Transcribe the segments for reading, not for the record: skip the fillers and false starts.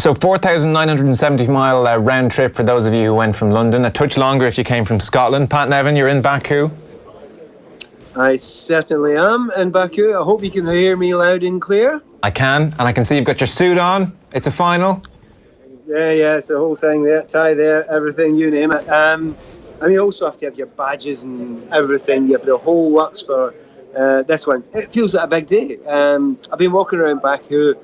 So 4,970-mile round trip for those of you who went from London. A touch longer if you came from Scotland. Pat Nevin, you're in Baku. I certainly am in Baku. I hope you can hear me loud and clear. I can, and I can see you've got your suit on. It's a final. Yeah, it's the whole thing there, tie there, everything, you name it. And you also have to have your badges and everything. You have the whole works for this one. It feels like a big day. I've been walking around Baku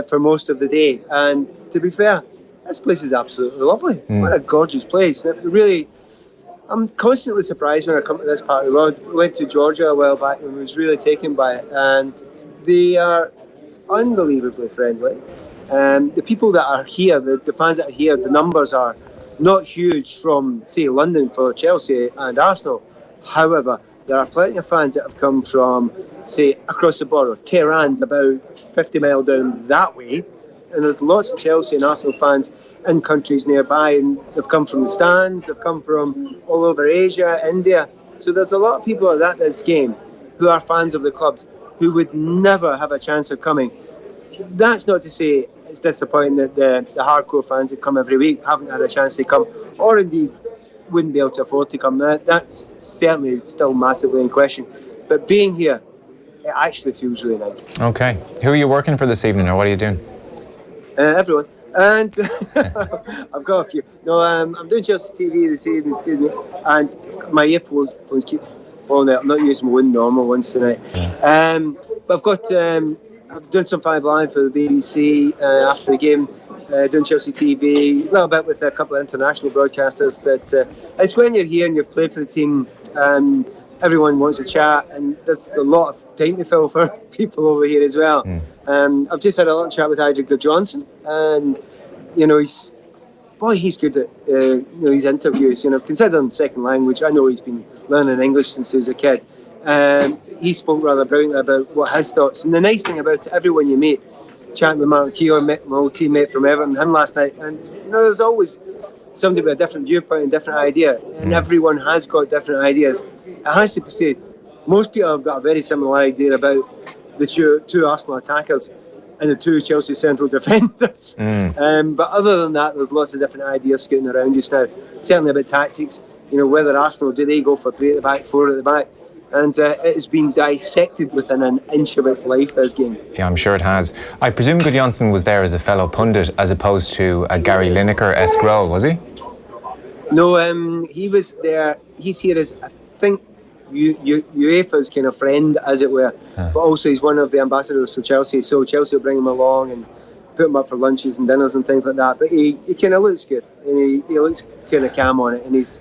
for most of the day, and to be fair, this place is absolutely lovely. What a gorgeous place. Really, I'm constantly surprised when I come to this part of the world. We went to Georgia a while back and was really taken by it, and they are unbelievably friendly. The people that are here, the fans that are here, the numbers are not huge from, say, London for Chelsea and Arsenal. However, there are plenty of fans that have come from, say, across the border. Tehran's about 50 miles down that way, and there's lots of Chelsea and Arsenal fans in countries nearby, and they've come from the stands, they've come from all over Asia, India. So there's a lot of people at this game who are fans of the clubs who would never have a chance of coming. That's not to say it's disappointing that the hardcore fans that come every week haven't had a chance to come, or indeed wouldn't be able to afford to come. That's certainly still massively in question. But being here, it actually feels really nice. Okay. Who are you working for this evening, or what are you doing? Everyone. And I've got a few. No, I'm doing Chelsea TV this evening, excuse me, and my earphones keep falling out. I'm not using my normal ones tonight. But I've got, I've done some 5 Live for the BBC after the game, doing Chelsea TV, a little bit with a couple of international broadcasters. That it's when you're here and you've played for the team, everyone wants to chat, and there's a lot of time to fill for people over here as well. I've just had a little chat with Idrick Johnson, and he's good at his interviews. Considering second language, I know he's been learning English since he was a kid. He spoke rather brilliantly about what his thoughts. And the nice thing about it, everyone you meet, chatting with Martin Keown, my old teammate from Everton, him last night, and there's always somebody with a different viewpoint and different idea, and everyone has got different ideas. It has to be said, most people have got a very similar idea about the two Arsenal attackers and the 2 Chelsea central defenders. But other than that, there's lots of different ideas scooting around just now. Certainly about tactics, whether Arsenal, do they go for 3 at the back, 4 at the back? And it has been dissected within an inch of its life, this game. Yeah, I'm sure it has. I presume Gudjohnsen was there as a fellow pundit as opposed to a Gary Lineker-esque role, was he? No, he was there. He's here as, I think, UEFA's kind of friend, as it were. But also he's one of the ambassadors for Chelsea, so Chelsea will bring him along and put him up for lunches and dinners and things like that. But he kind of looks good, and he looks kind of calm on it, and he's,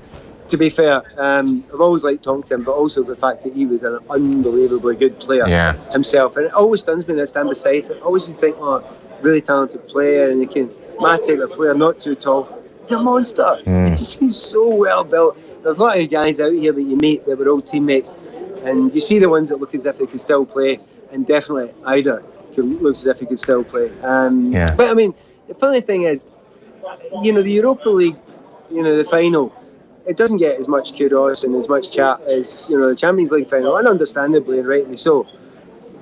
to be fair, I've always liked talking to him, but also the fact that he was an unbelievably good player himself. And it always stuns me that I stand beside him. I always think, really talented player, and he can, my type of player, not too tall. He's a monster. He's so well built. There's a lot of guys out here that you meet that were old teammates, and you see the ones that look as if they could still play, and definitely Ida looks as if he could still play. But I mean, the funny thing is, the Europa League, the final, it doesn't get as much kudos and as much chat as the Champions League final, and understandably and rightly so.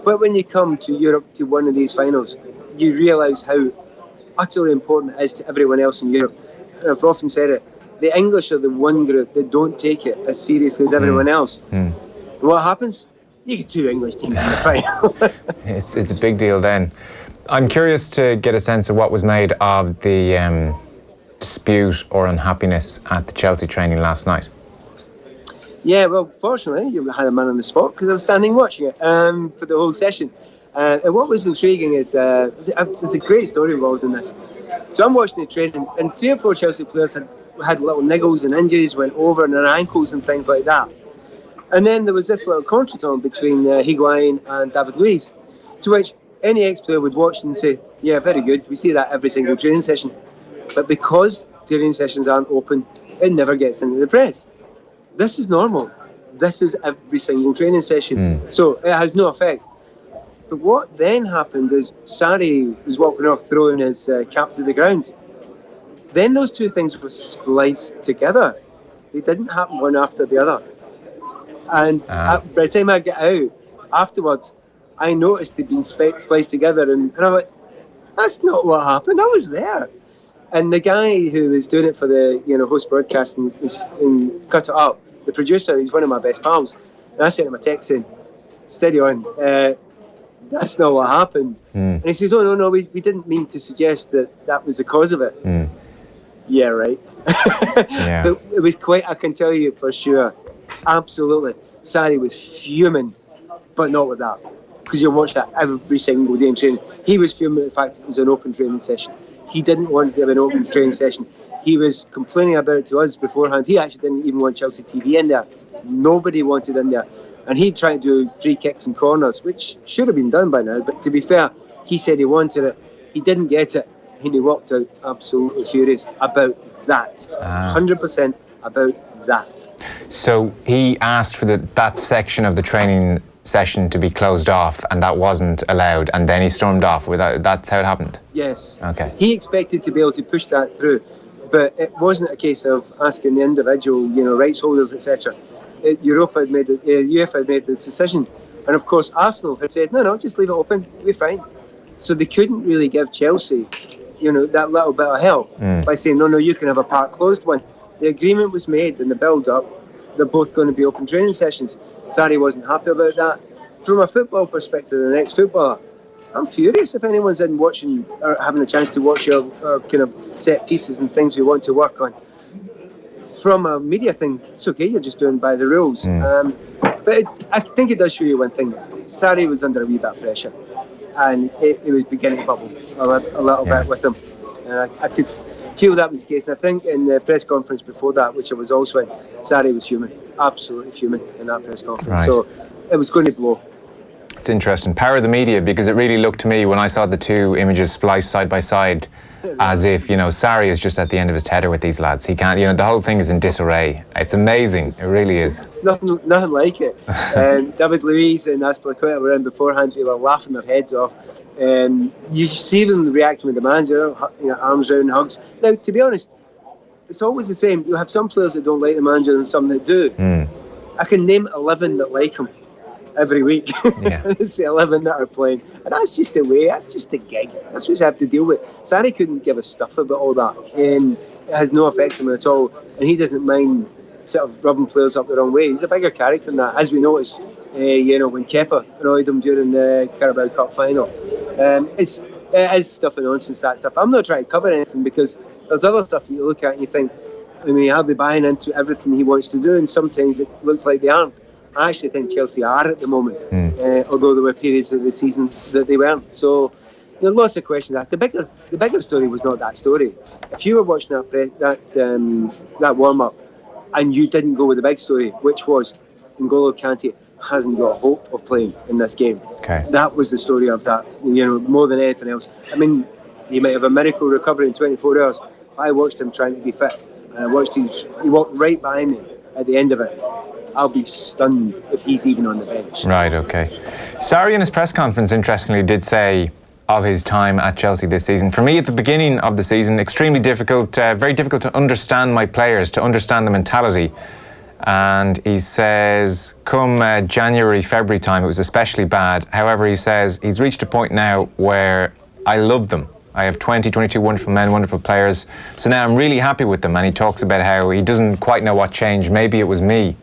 But when you come to Europe to one of these finals, you realise how utterly important it is to everyone else in Europe. And I've often said it, the English are the one group that don't take it as seriously as everyone else. And what happens? You get 2 English teams in the final. It's a big deal then. I'm curious to get a sense of what was made of the dispute or unhappiness at the Chelsea training last night. Yeah, well, fortunately, you had a man on the spot because I was standing watching it for the whole session. And what was intriguing is there's a great story involved in this. So I'm watching the training, and 3 or 4 Chelsea players had little niggles and injuries, went over in their ankles and things like that. And then there was this little contretemps between Higuain and David Luiz, to which any ex-player would watch and say, yeah, very good, we see that every single training session. But because training sessions aren't open, it never gets into the press. This is normal. This is every single training session. So it has no effect. But what then happened is Sarri was walking off throwing his cap to the ground. Then those 2 things were spliced together. They didn't happen one after the other. And by the time I get out, afterwards, I noticed they'd been spliced together. And I'm like, That's not what happened. I was there. And the guy who was doing it for the host broadcasting and cut it up, the producer, he's one of my best pals. And I sent him a text saying, steady on, that's not what happened. And he says, oh, no, we didn't mean to suggest that was the cause of it. Yeah, right. Yeah. But it was quite, I can tell you for sure, absolutely. Sarri was fuming, but not with that. Because you'll watch that every single day in training. He was fuming at the fact it was an open training session. He didn't want to have an open training session. He was complaining about it to us beforehand. He actually didn't even want Chelsea TV in there. Nobody wanted in there. And he tried to do free kicks and corners, which should have been done by now. But to be fair, he said he wanted it. He didn't get it. And he walked out absolutely furious about that. 100% about that. So he asked for that section of the training session to be closed off, and that wasn't allowed, and then he stormed off. That's how it happened? Yes. Okay. He expected to be able to push that through, but it wasn't a case of asking the individual, rights holders, etc. UEFA had made the decision, and of course Arsenal had said, no, just leave it open, we're fine. So they couldn't really give Chelsea, that little bit of help by saying, no, you can have a part closed one. The agreement was made in the build-up. They're both going to be open training sessions. Sarri wasn't happy about that. From a football perspective, the next footballer, I'm furious if anyone's in watching or having a chance to watch our kind of set pieces and things we want to work on. From a media thing, it's okay, you're just doing by the rules. But I think it does show you one thing. Sarri was under a wee bit of pressure, and it was beginning to bubble a little bit with him. And I could feel that was the case. And I think in the press conference before that, which I was also in, Sarri was human, absolutely human in that press conference. Right. So it was going to blow. It's interesting. Power of the media, because it really looked to me when I saw the two images spliced side by side as if, Sarri is just at the end of his tether with these lads. He can't, the whole thing is in disarray. It's amazing. It really is. It's nothing like it. David Luiz and Aspilicueta were in beforehand. They were laughing their heads off. You see them reacting with the manager, arms round, hugs. Now, to be honest, it's always the same. You have some players that don't like the manager and some that do. I can name 11 that like him every week. Yeah. It's the 11 that are playing. And that's just the way, that's just the gig. That's what you have to deal with. Sarri couldn't give a stuff about all that. It has no effect on him at all. And he doesn't mind sort of rubbing players up the wrong way. He's a bigger character than that, as we noticed, when Kepa annoyed him during the Carabao Cup final. It is stuff and nonsense, that stuff. I'm not trying to cover anything because there's other stuff you look at and you think, I'll be buying into everything he wants to do, and sometimes it looks like they aren't. I actually think Chelsea are at the moment, although there were periods of the season that they weren't. So there are lots of questions. The bigger story was not that story. If you were watching that warm-up and you didn't go with the big story, which was N'Golo Kante hasn't got hope of playing in this game. Okay. That was the story of that, more than anything else. He might have a miracle recovery in 24 hours. I watched him trying to be fit, and I watched he walked right by me at the end of it. I'll be stunned if he's even on the bench. Right, okay. Sarri in his press conference, interestingly, did say of his time at Chelsea this season, for me at the beginning of the season, extremely difficult, very difficult to understand my players, to understand the mentality. And he says, come January, February time, it was especially bad. However, he says he's reached a point now where I love them. I have 20, 22 wonderful men, wonderful players. So now I'm really happy with them. And he talks about how he doesn't quite know what changed. Maybe it was me,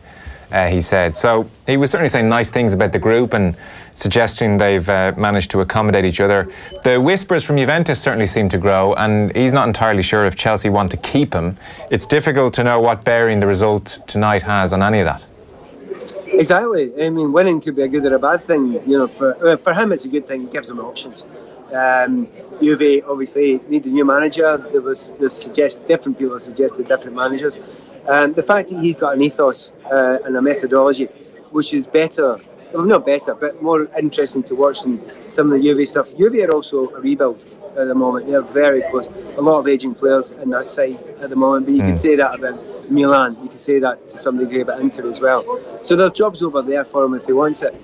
he said. So he was certainly saying nice things about the group and suggesting they've managed to accommodate each other. The whispers from Juventus certainly seem to grow, and he's not entirely sure if Chelsea want to keep him. It's difficult to know what bearing the result tonight has on any of that. Exactly. Winning could be a good or a bad thing. For him, it's a good thing. It gives him options. Juve obviously need a new manager. Different people have suggested different managers. The fact that he's got an ethos and a methodology which is better, well, not better, but more interesting to watch than some of the Juve stuff. Juve are also a rebuild at the moment. They're very close. A lot of aging players in that side at the moment, but you can say that about Milan. You can say that to some degree about Inter as well. So there's jobs over there for him if he wants it.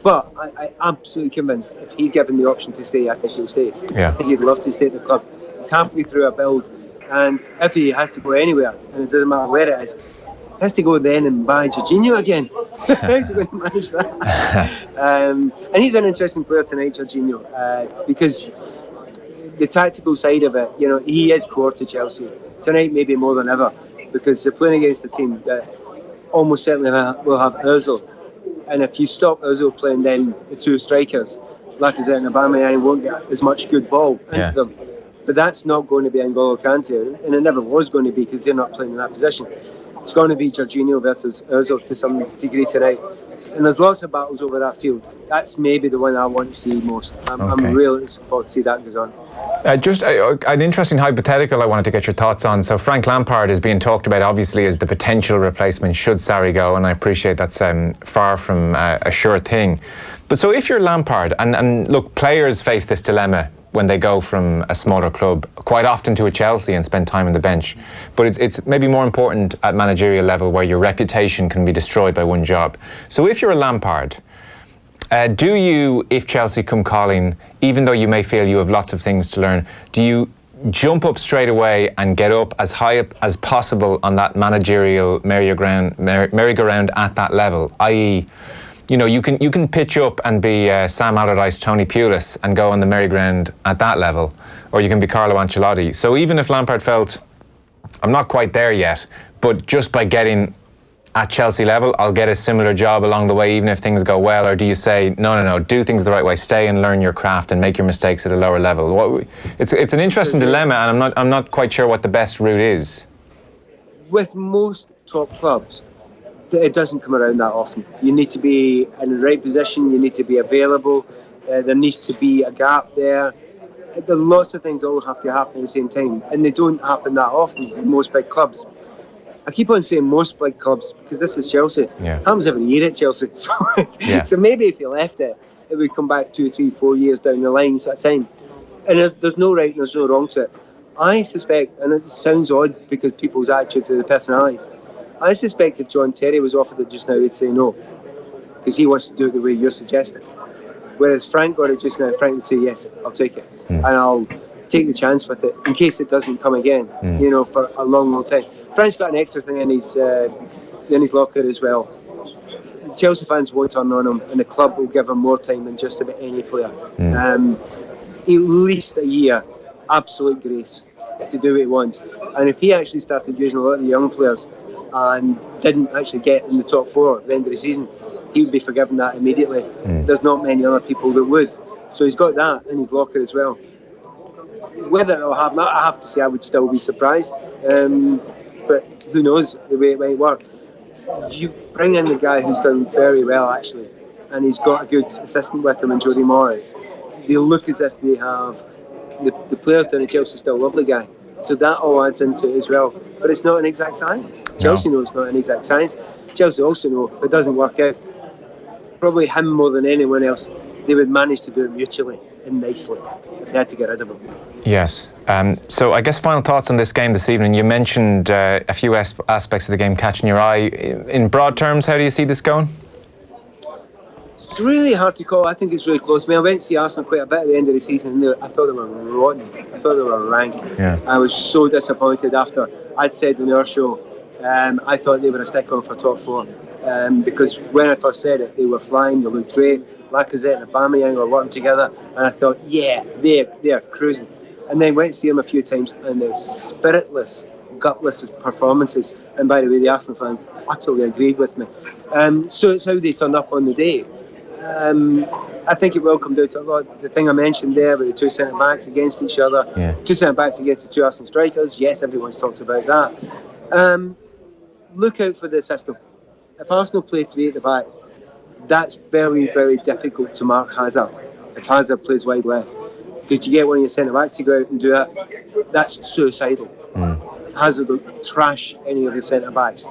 But I'm absolutely convinced if he's given the option to stay, I think he'll stay. Yeah. I think he'd love to stay at the club. It's halfway through a build, and if he has to go anywhere, and it doesn't matter where it is, he has to go then and buy Jorginho again. How's he going to manage that? And he's an interesting player tonight, Jorginho, because the tactical side of it, he is core to Chelsea. Tonight maybe more than ever, because they're playing against a team that almost certainly will have Ozil. And if you stop Ozil playing, then the two strikers, Lacazette and Aubameyang, won't get as much good ball into them. But that's not going to be N'Golo Kante, and it never was going to be, because they're not playing in that position. It's going to be Jorginho versus Ozil to some degree tonight. And there's lots of battles over that field. That's maybe the one I want to see most. I'm really looking forward to see that goes on. Just an interesting hypothetical I wanted to get your thoughts on. So Frank Lampard is being talked about, obviously, as the potential replacement should Sarri go, and I appreciate that's far from a sure thing. But so if you're Lampard, and look, players face this dilemma when they go from a smaller club quite often to a Chelsea and spend time on the bench. But it's maybe more important at managerial level, where your reputation can be destroyed by one job. So if you're a Lampard, do you, if Chelsea come calling, even though you may feel you have lots of things to learn, do you jump up straight away and get up as high up as possible on that managerial merry-go-round at that level? I.e., you can pitch up and be Sam Allardyce, Tony Pulis, and go on the merry-go-round at that level, or you can be Carlo Ancelotti. So even if Lampard felt, I'm not quite there yet, but just by getting at Chelsea level, I'll get a similar job along the way, even if things go well? Or do you say, no, do things the right way, stay and learn your craft and make your mistakes at a lower level? It's an interesting dilemma, and I'm not quite sure what the best route is. With most top clubs, it doesn't come around that often. You need to be in the right position, you need to be available, there needs to be a gap there. There are lots of things that all have to happen at the same time, and they don't happen that often in most big clubs. I keep on saying most big clubs because this is Chelsea. It happens every year at Chelsea. So maybe if you left it would come back 2, 3, 4 years down the line sort of time. And there's no right and there's no wrong to it. I suspect, and it sounds odd because people's attitude to the personalities, I suspect if John Terry was offered it just now, he'd say no, because he wants to do it the way you're suggesting. Whereas Frank got it just now, Frank would say, yes, I'll take it. And I'll take the chance with it in case it doesn't come again, for a long, long time. Frank's got an extra thing in his locker as well. Chelsea fans won't turn on him, and the club will give him more time than just about any player. At least a year, absolute grace to do what he wants. And if he actually started using a lot of the young players and didn't actually get in the top 4 at the end of the season, he would be forgiven that immediately. There's not many other people that would. So he's got that in his locker as well. Whether it'll happen, I have to say I would still be surprised. But who knows the way it might work. You bring in the guy who's done very well, actually, and he's got a good assistant with him in Jody Morris. They look as if they have the players down at Chelsea still love the guy. So that all adds into it as well. But it's not an exact science. Chelsea know it's not an exact science. Chelsea also know if it doesn't work out, probably him more than anyone else, they would manage to do it mutually and nicely if they had to get rid of him. Yes. So I guess final thoughts on this game this evening. You mentioned a few aspects of the game catching your eye. In broad terms, how do you see this going? It's really hard to call. I think it's really close. I mean, I went to see Arsenal quite a bit at the end of the season, and I thought they were rotten. I thought they were rank. I was so disappointed after I'd said on our show I thought they were a stick-on for top 4. Because when I first said it, they were flying, they looked great. Lacazette and Aubameyang were working together, and I thought, they're cruising. And then went to see them a few times, and they're spiritless, gutless performances. And by the way, the Arsenal fans utterly agreed with me. So it's how they turned up on the day. I think it will come down to a lot. The thing I mentioned there with the 2 centre-backs against each other, 2 centre-backs against the 2 Arsenal strikers. Yes, everyone's talked about that. Look out for the system. If Arsenal play 3 at the back, that's very, very difficult to mark Hazard. If Hazard plays wide left, did you get one of your centre-backs to go out and do that? That's suicidal. Hazard will trash any of the centre-backs.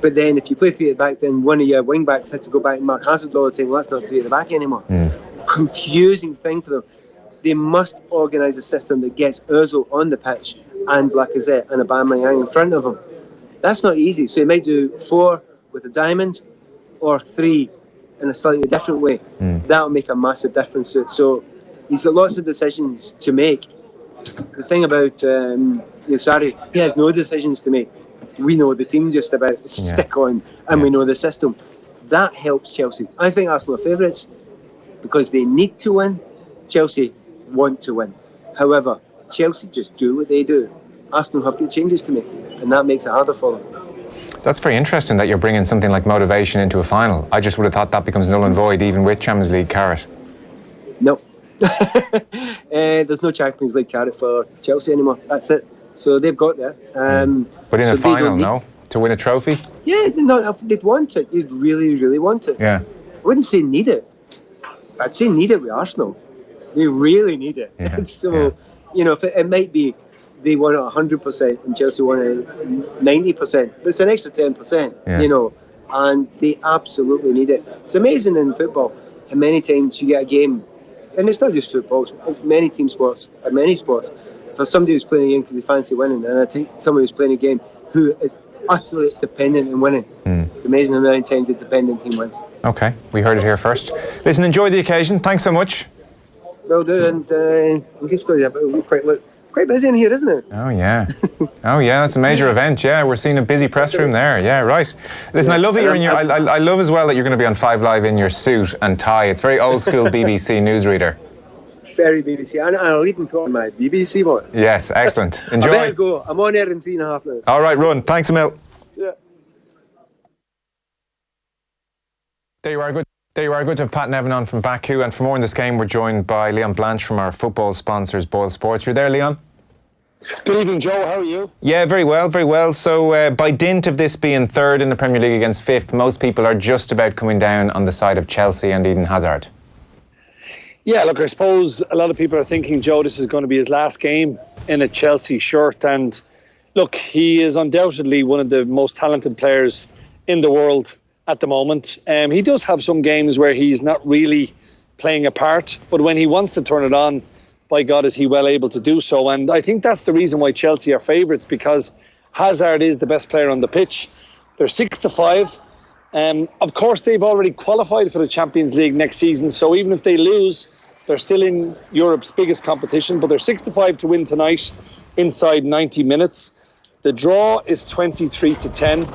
But then if you play 3 at the back, then one of your wing-backs has to go back and mark Hazard all the time. Well, that's not 3 at the back anymore. Confusing thing for them. They must organise a system that gets Ozil on the pitch and Lacazette and Aubameyang in front of him. That's not easy. So he might do 4 with a diamond or 3 in a slightly different way. That'll make a massive difference. So he's got lots of decisions to make. The thing about Sarri, he has no decisions to make. We know the team just about stick on, and we know the system. That helps Chelsea. I think Arsenal are favourites because they need to win. Chelsea want to win. However, Chelsea just do what they do, Arsenal have to changes to make, and that makes it harder for them. That's very interesting that you're bringing something like motivation into a final. I just would have thought that becomes null and void even with Champions League carrot. No. There's no Champions League carrot for Chelsea anymore. That's it. So they've got there. But in a final, no? To win a trophy? Yeah, no, they'd want it. They'd really, really want it. Yeah. I wouldn't say need it. I'd say need it with Arsenal. They really need it. Yeah. So, you know, if it might be they won it 100% and Chelsea won it 90%. But it's an extra 10%, you know, and they absolutely need it. It's amazing in football how many times you get a game, and it's not just football, it's many team sports, or many sports, for somebody who's playing a game because they fancy winning, and I think somebody who's playing a game who is utterly dependent on winning. It's amazing how many times the dependent team wins. Okay, we heard it here first. Listen, enjoy the occasion. Thanks so much. Well done, and I'm just going to have quite busy in here, isn't it? Oh, yeah. Oh, yeah, that's a major event. Yeah, we're seeing a busy press room there. Yeah, right. Listen, I love that you're in your... I love as well that you're going to be on 5 Live in your suit and tie. It's very old school BBC newsreader. Very BBC. And I'll even put on my BBC voice. Yes, excellent. Enjoy. I better go. I'm on air in 3.5 minutes. All right, run. Thanks a mil. Yeah. There you are. Good to have Pat Nevin on from Baku. And for more on this game, we're joined by Leon Blanche from our football sponsors, Boyle Sports. You're there, Leon? Good evening, Joe. How are you? Yeah, very well, very well. So by dint of this being third in the Premier League against fifth, most people are just about coming down on the side of Chelsea and Eden Hazard. Yeah, look, I suppose a lot of people are thinking, Joe, this is going to be his last game in a Chelsea shirt. And look, he is undoubtedly one of the most talented players in the world at the moment. He does have some games where he's not really playing a part, but when he wants to turn it on, by God, is he well able to do so. And I think that's the reason why Chelsea are favourites, because Hazard is the best player on the pitch. They're 6-5. Of course, they've already qualified for the Champions League next season, so even if they lose, they're still in Europe's biggest competition, but they're 6-5 to win tonight inside 90 minutes. The draw is 23-10,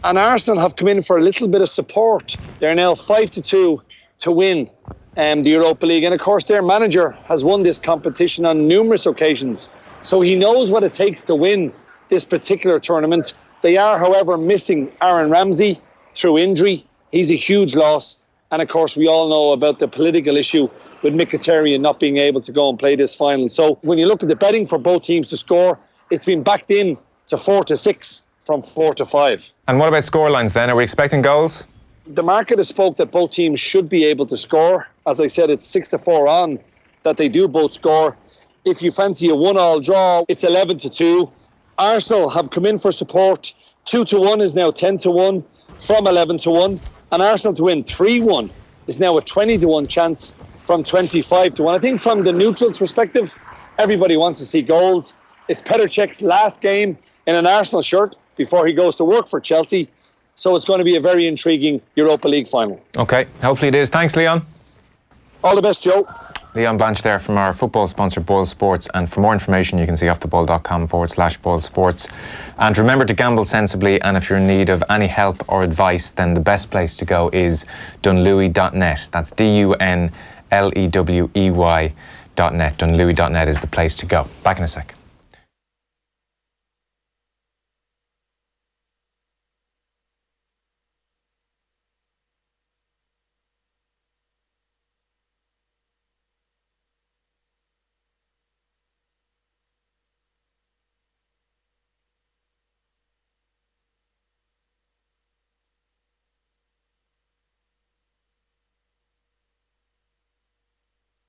and Arsenal have come in for a little bit of support. They're now 5-2 to win the Europa League, and of course their manager has won this competition on numerous occasions, so he knows what it takes to win this particular tournament. They are, however, missing Aaron Ramsey through injury. He's a huge loss, and of course we all know about the political issue with Mkhitaryan not being able to go and play this final. So when you look at the betting for both teams to score, it's been backed in to 4-6 from 4-5. And what about scorelines then? Are we expecting goals? The market has spoke that both teams should be able to score. As I said, it's 6-4 on that they do both score. If you fancy a 1-1 draw, it's 11-2. Arsenal have come in for support. 2-1 is now 10-1 from 11-1. And Arsenal to win 3-1 is now a 20-1 chance from 25-1. I think from the neutrals' perspective, everybody wants to see goals. It's Petr Cech's last game in an Arsenal shirt before he goes to work for Chelsea. So it's going to be a very intriguing Europa League final. Okay, hopefully it is. Thanks, Leon. All the best, Joe. Leon Blanche there from our football sponsor, Boyle Sports. And for more information, you can see offtheball.com/Boyle Sports. And remember to gamble sensibly. And if you're in need of any help or advice, then the best place to go is dunlewy.net. That's DUNLEWEY.net. Dunlewy.net is the place to go. Back in a sec.